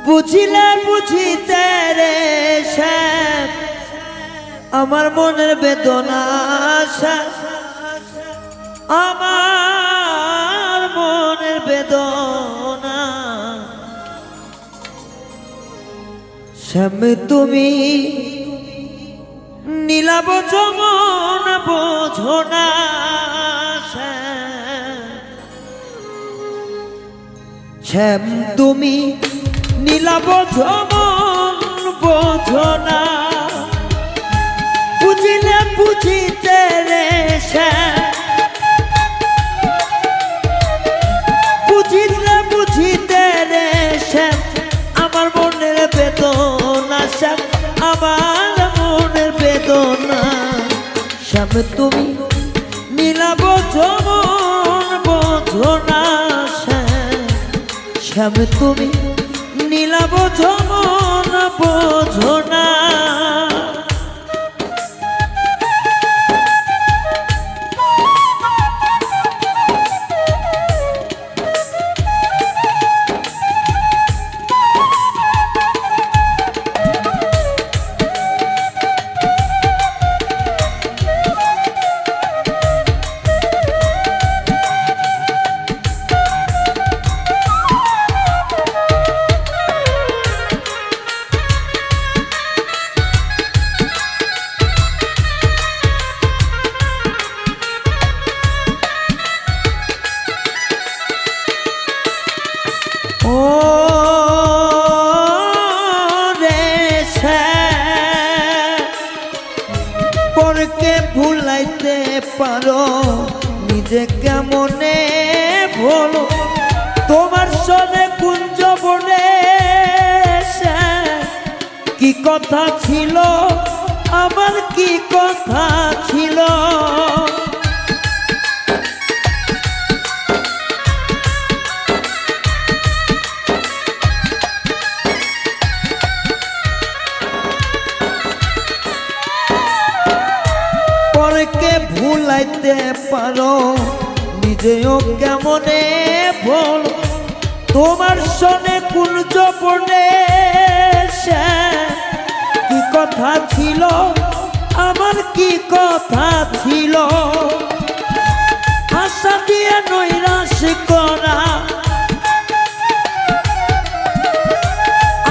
বুঝিলে বুঝিতে রে শ্যাম আমার মনের বেদনা আমার মনের বেদনা শ্যাম তুমি নীলাভ যমন বোঝো না শ্যাম তুমি নীলাভ যমন বোঝো না বুঝিলে বুঝিতে রে শ্যাম বুঝিলে বুঝিতে রে শ্যাম আমার মনের বেদনা শ্যাম আমার মনের বেদনা শ্যাম তুমি নীলাভ যমন বোঝো না শ্যাম তুমি নীলাভ যমন বোঝো না ও রে পরকে ভুলাইতে পারো নিজে কেমনে বলো তোমার সনে কুঞ্জ বনে কি কথা ছিল আমার কি কথা ছিল পরকে ভুলাইতে পারো নিজেও কেমনে বল তোমার সনে কুঞ্জ বনে কি কথা ছিল আমার কি কথা ছিল আশা দিয়ে নৈরাশ করা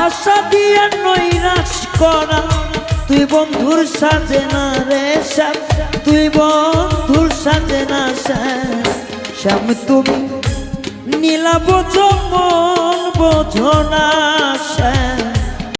আশা দিয়ে নৈরাশ করা তুই বন্ধুর সাজে না রে শ্যাম তুই বন্ধুর সাজে না শ্যাম তুমি নীলাভ যমন বোঝো না